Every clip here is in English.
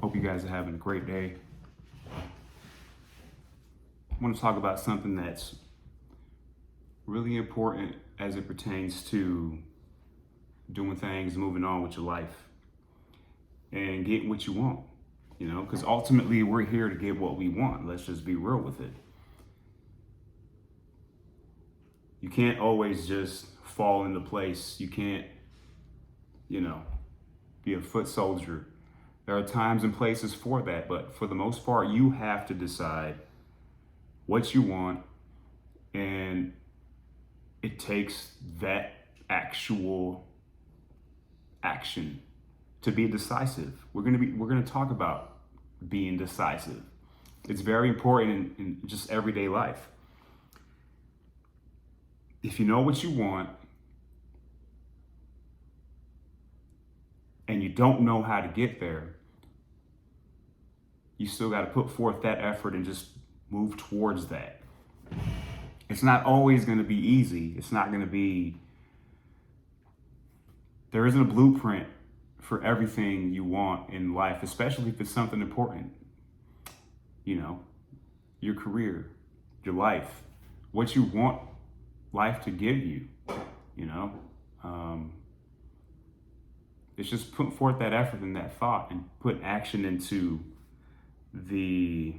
Hope you guys are having a great day. I want to talk about something that's really important as it pertains to doing things, moving on with your life, and getting what you want. Because ultimately we're here to get what we want. Let's just be real with it. You can't always just fall into place. You can't, be a foot soldier. There are times and places for that, but for the most part, you have to decide what you want, and it takes that actual action to be decisive. We're gonna talk about being decisive. It's very important in just everyday life. If you know what you want and you don't know how to get there, you still got to put forth that effort and just move towards that. It's not always going to be easy. It's not going to be, there isn't a blueprint for everything you want in life, especially if it's something important. Your career, your life, what you want life to give you, it's just put forth that effort and that thought and put action into the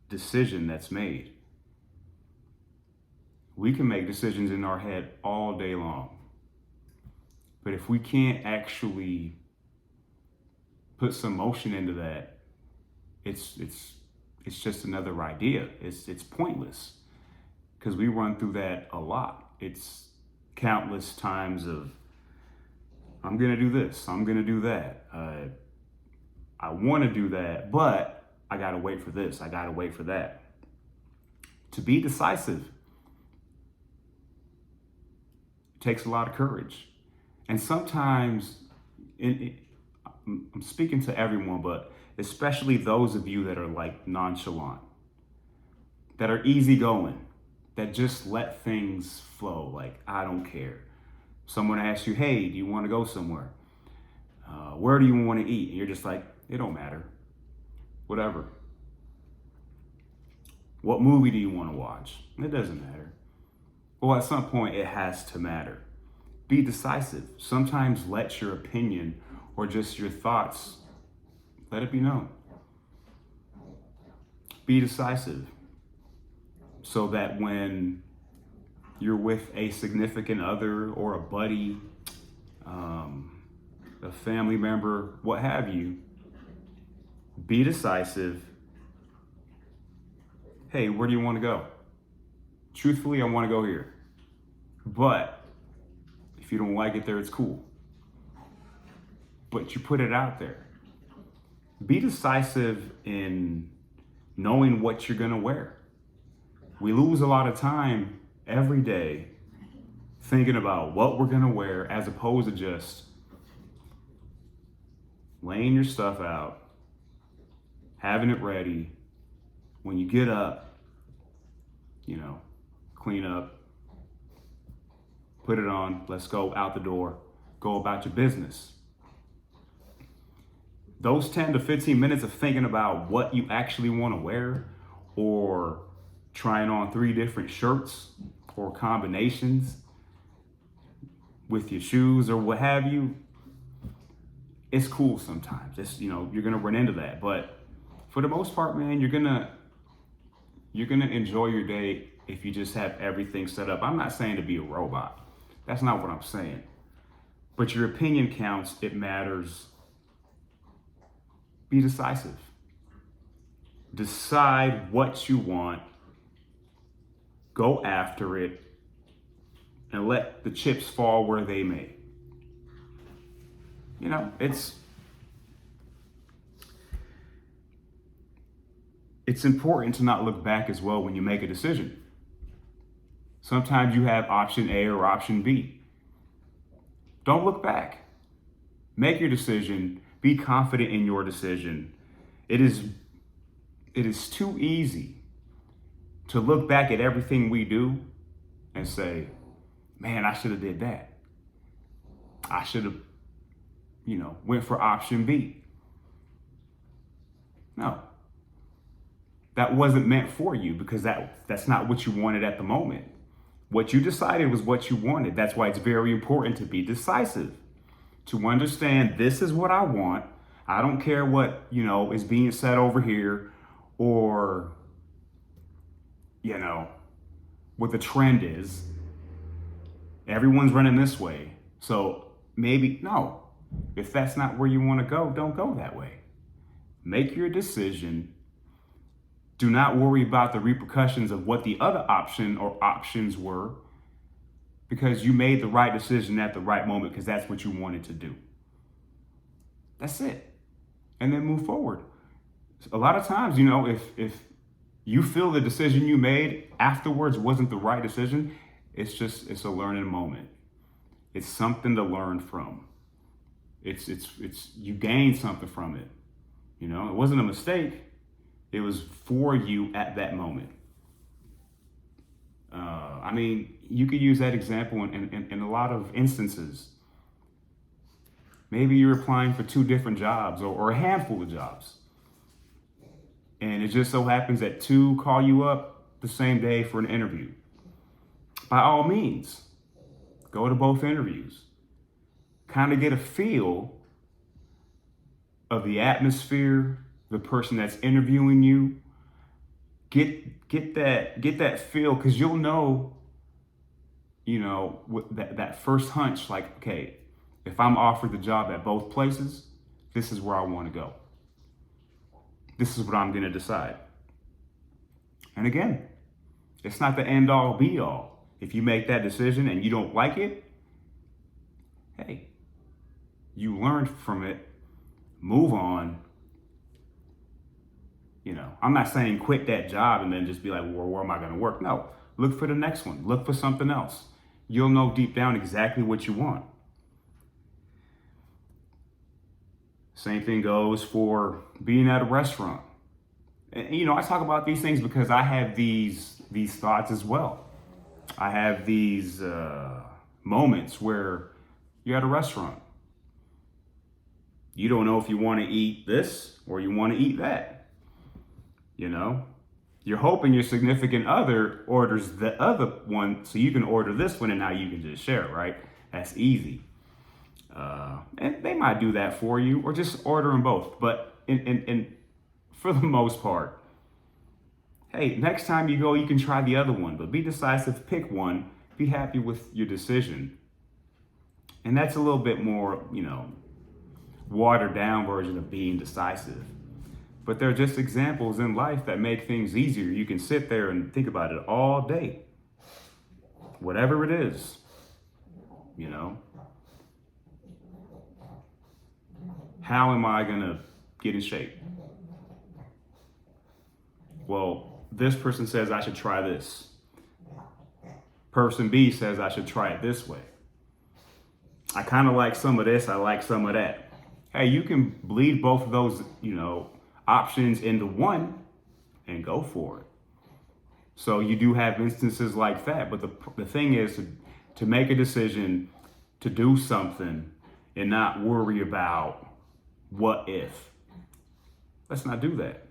decision that's made. We can make decisions in our head all day long, but if we can't actually put some motion into that, it's just another idea. It's pointless, because we run through that a lot. It's countless times of, I'm gonna do this, I'm gonna do that. I wanna do that, but I gotta wait for this, I gotta wait for that. To be decisive takes a lot of courage. And sometimes, I'm speaking to everyone, but especially those of you that are like nonchalant, that are easygoing, that just let things flow, like, I don't care. Someone asks you, hey, do you want to go somewhere? Where do you want to eat? And you're just like, it don't matter. Whatever. What movie do you want to watch? It doesn't matter. Well, at some point, it has to matter. Be decisive. Sometimes let your opinion or just your thoughts, let it be known. Be decisive so that when you're with a significant other or a buddy, a family member, what have you, be decisive. Hey, where do you want to go? Truthfully, I want to go here. But if you don't like it there, it's cool. But you put it out there. Be decisive in knowing what you're going to wear. We lose a lot of time every day thinking about what we're going to wear, as opposed to just laying your stuff out, having it ready. When you get up, clean up, put it on, let's go out the door, go about your business. Those 10 to 15 minutes of thinking about what you actually want to wear, or trying on 3 different shirts or combinations with your shoes or what have you, it's cool sometimes. It's, you're gonna run into that, but for the most part, man, you're gonna enjoy your day if you just have everything set up. I'm not saying to be a robot. That's not what I'm saying. But your opinion counts. It matters. Be decisive. Decide what you want. Go after it, and let the chips fall where they may. It's important to not look back as well when you make a decision. Sometimes you have option A or option B. Don't look back. Make your decision. Be confident in your decision. It is too easy to look back at everything we do and say, man, I should have did that. I should have, went for option B. No, that wasn't meant for you because that's not what you wanted at the moment. What you decided was what you wanted. That's why it's very important to be decisive, to understand this is what I want. I don't care what, is being said over here or, what the trend is. Everyone's running this way. So maybe, no, if that's not where you want to go, don't go that way. Make your decision. Do not worry about the repercussions of what the other option or options were, because you made the right decision at the right moment because that's what you wanted to do. That's it. And then move forward. A lot of times, if you feel the decision you made afterwards wasn't the right decision, it's a learning moment. It's something to learn from. It's you gain something from it. It wasn't a mistake. It was for you at that moment. You could use that example in a lot of instances. Maybe you're applying for 2 different jobs or a handful of jobs. And it just so happens that 2 call you up the same day for an interview. By all means, go to both interviews. Kind of get a feel of the atmosphere, the person that's interviewing you. Get that feel, because you'll know, with that first hunch, like, okay, if I'm offered the job at both places, this is where I want to go. This is what I'm going to decide. And again, it's not the end all be all. If you make that decision and you don't like it, hey, you learned from it, move on. I'm not saying quit that job and then just be like, well, where am I going to work? No, look for the next one. Look for something else. You'll know deep down exactly what you want. Same thing goes for being at a restaurant. And, I talk about these things because I have these thoughts as well. I have these moments where you're at a restaurant. You don't know if you want to eat this or you want to eat that. You're hoping your significant other orders the other one so you can order this one and now you can just share it, right? That's easy. And they might do that for you or just order them both. But in for the most part, hey, next time you go, you can try the other one, but be decisive, pick one, be happy with your decision. And that's a little bit more, watered down version of being decisive. But they're just examples in life that make things easier. You can sit there and think about it all day. Whatever it is, How am I going to get in shape? Well, this person says I should try this. Person B says I should try it this way. I kind of like some of this. I like some of that. Hey, you can bleed both of those, options into one and go for it. So you do have instances like that. But the thing is to make a decision to do something and not worry about what if. Let's not do that.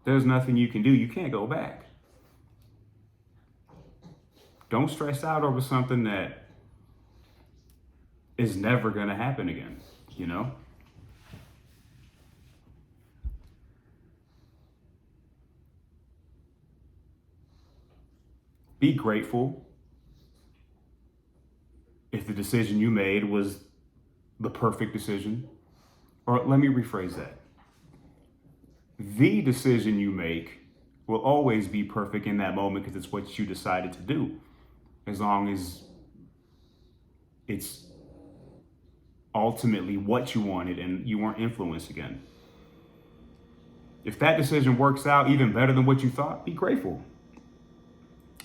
There's nothing you can do. You can't go back. Don't stress out over something that is never going to happen again, Be grateful if the decision you made was the perfect decision. Or let me rephrase that. The decision you make will always be perfect in that moment because it's what you decided to do, as long as it's ultimately what you wanted and you weren't influenced again. If that decision works out even better than what you thought, be grateful.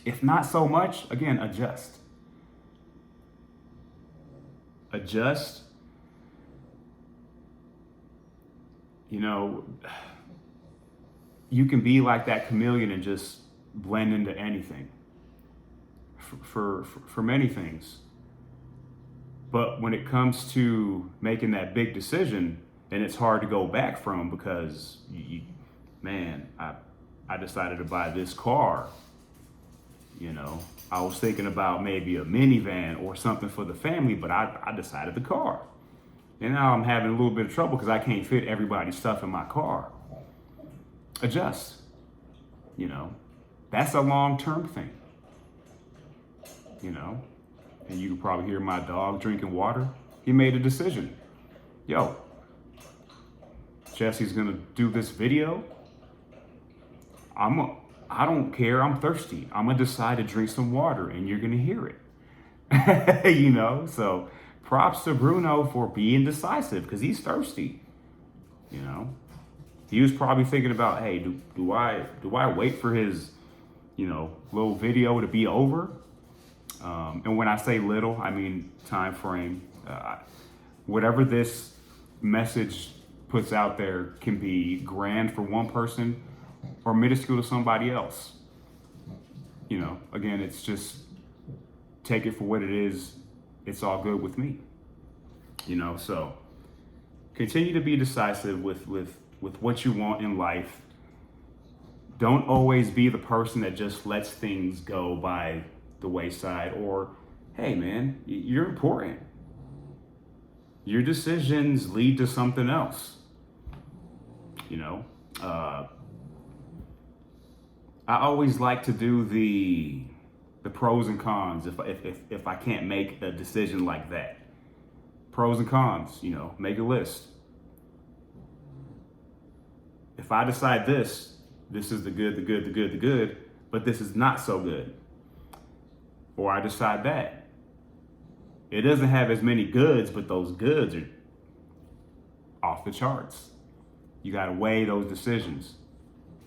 If not so much, again, adjust. Adjust. You can be like that chameleon and just blend into anything for many things. But when it comes to making that big decision And it's hard to go back from because, man, I decided to buy this car. I was thinking about maybe a minivan or something for the family, but I decided the car. And now I'm having a little bit of trouble because I can't fit everybody's stuff in my car. Adjust. That's a long-term thing. And you can probably hear my dog drinking water. He made a decision. Yo, Jesse's gonna do this video. I don't care. I'm thirsty. I'm gonna decide to drink some water, and you're gonna hear it. So props to Bruno for being decisive because he's thirsty. He was probably thinking about, hey, do I wait for his, little video to be over? And when I say little, I mean time frame. Whatever this message puts out there can be grand for one person or minuscule to somebody else. Again, it's just take it for what it is. It's all good with me. So continue to be decisive with what you want in life. Don't always be the person that just lets things go by the wayside, or, hey man, you're important. Your decisions lead to something else. I always like to do the pros and cons if I can't make a decision like that. Pros and cons, make a list. If I decide this is the good, but this is not so good. Or I decide that it doesn't have as many goods, but those goods are off the charts. You got to weigh those decisions.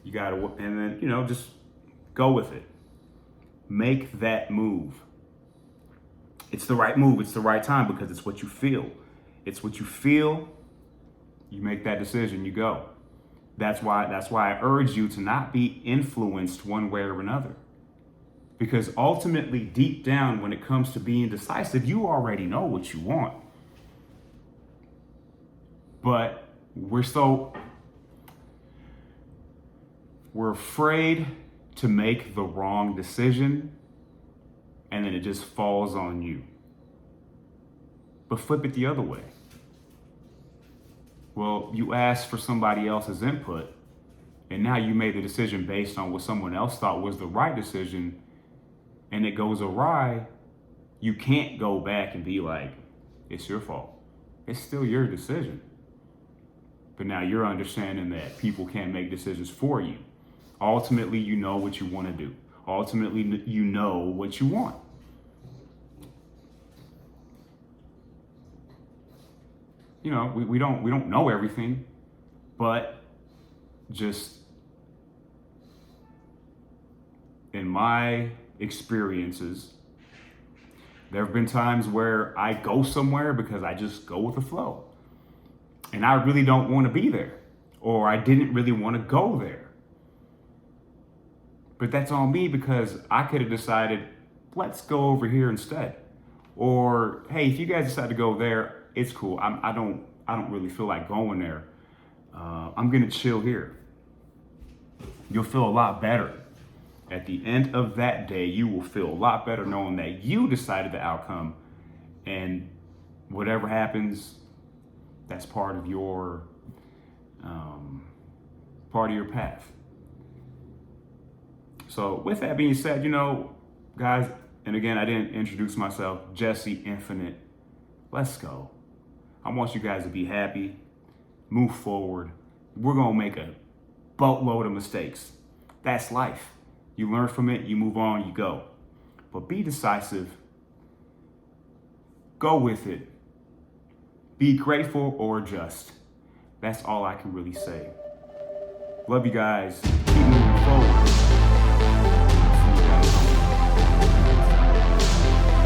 And then, just go with it. Make that move. It's the right move. It's the right time because it's what you feel. It's what you feel. You make that decision, you go. That's why I urge you to not be influenced one way or another. Because ultimately, deep down, when it comes to being decisive, you already know what you want. But we're afraid to make the wrong decision, and then it just falls on you. But flip it the other way. Well, you asked for somebody else's input, and now you made the decision based on what someone else thought was the right decision, and it goes awry. You can't go back and be like, it's your fault. It's still your decision. But now you're understanding that people can't make decisions for you. Ultimately, you know what you want to do. Ultimately, you know what you want. We don't know everything, but just in my experiences, there have been times where I go somewhere because I just go with the flow. And I really don't want to be there, or I didn't really want to go there. But that's on me because I could have decided, let's go over here instead. Or, hey, if you guys decide to go there, it's cool. I don't really feel like going there. I'm gonna chill here. You'll feel a lot better. At the end of that day, you will feel a lot better knowing that you decided the outcome, and whatever happens, that's part of your path. So with that being said, guys, and again, I didn't introduce myself, Jesse Infinite. Let's go. I want you guys to be happy, move forward. We're gonna make a boatload of mistakes. That's life. You learn from it, you move on, you go. But be decisive. Go with it. Be grateful or adjust. That's all I can really say. Love you guys.